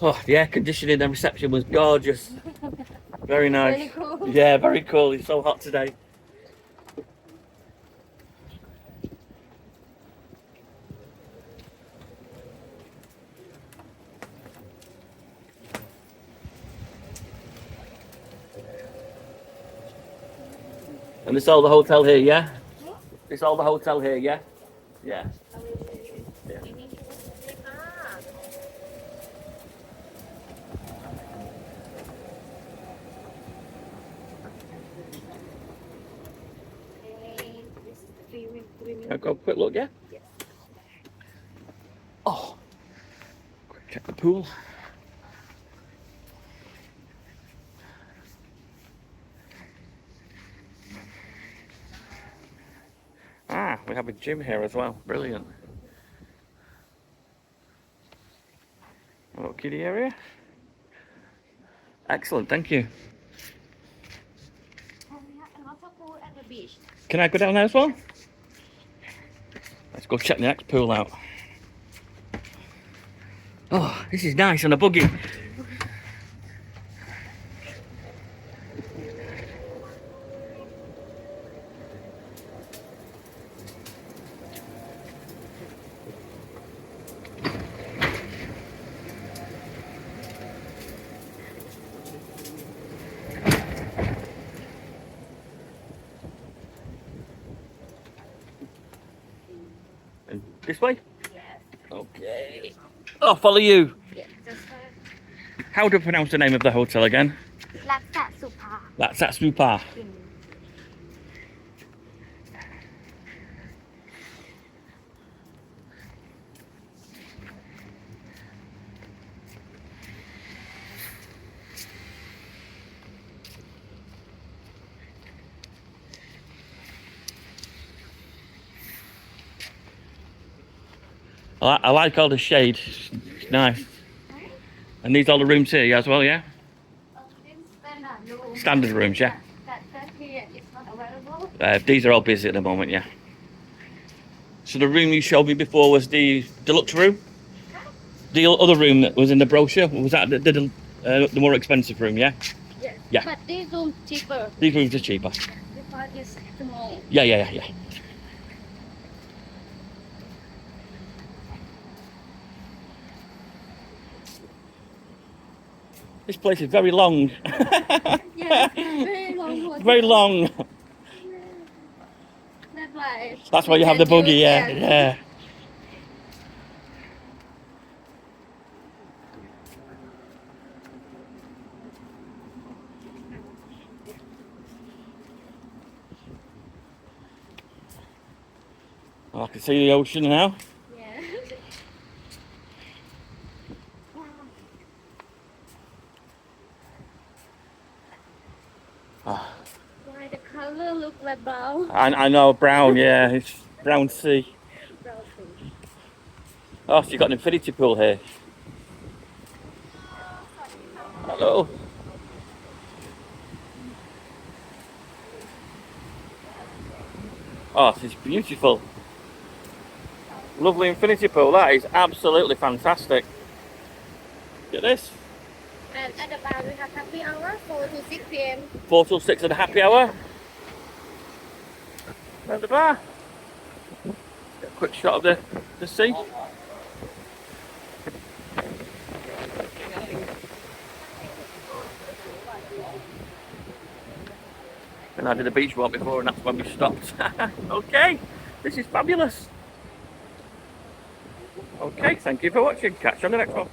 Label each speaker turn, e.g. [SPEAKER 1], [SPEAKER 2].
[SPEAKER 1] Oh, the air conditioning and reception was gorgeous. Very nice.
[SPEAKER 2] Really cool.
[SPEAKER 1] Yeah, very cool. It's so hot today. And this all the hotel here, yeah? It's all the hotel here, yeah? Yeah. Yeah. Can I go quick look, yeah? Oh, quick check the pool. Ah, we have a gym here as well. Brilliant. A little kiddie area. Excellent, thank you.
[SPEAKER 2] And we have another pool at the beach.
[SPEAKER 1] Can I go down there as well? Let's go check the next pool out. Oh, this is nice on a buggy. And this way?
[SPEAKER 2] Yes.
[SPEAKER 1] Okay. Oh, follow you.
[SPEAKER 2] Yes. Just
[SPEAKER 1] How do I pronounce the name of the hotel again?
[SPEAKER 2] Laksasubha.
[SPEAKER 1] Laksasubha. I like all the shade. It's nice. And these are all the rooms here, yeah, as well, yeah? Standard rooms, yeah.
[SPEAKER 2] That here is not available.
[SPEAKER 1] These are all busy at the moment, yeah. So the room you showed me before was the deluxe room? The other room that was in the brochure, was that the more expensive room, yeah?
[SPEAKER 2] Yes.
[SPEAKER 1] Yeah.
[SPEAKER 2] But this room cheaper.
[SPEAKER 1] These rooms are cheaper.
[SPEAKER 2] Because it's small.
[SPEAKER 1] Yeah. This place is very long.
[SPEAKER 2] Yes, very long.
[SPEAKER 1] Very long.
[SPEAKER 2] That's
[SPEAKER 1] why you have the buggy, yeah. Oh, I can see the ocean now.
[SPEAKER 2] Yeah.
[SPEAKER 1] Oh,
[SPEAKER 2] Why the color look like brown?
[SPEAKER 1] I know, brown, yeah. It's brown sea.
[SPEAKER 2] Brown thing.
[SPEAKER 1] Oh, so you've got an infinity pool here. Hello. Oh, this is beautiful. Lovely infinity pool. That is absolutely fantastic. Look at this.
[SPEAKER 2] And at the bar we have happy hour 4 to 6 p.m.
[SPEAKER 1] 4 till 6 at the happy hour. At the bar. Get a quick shot of the sea. And I did a beach walk before and that's when we stopped. Okay, this is fabulous. Okay, thank you for watching. Catch you on the next one.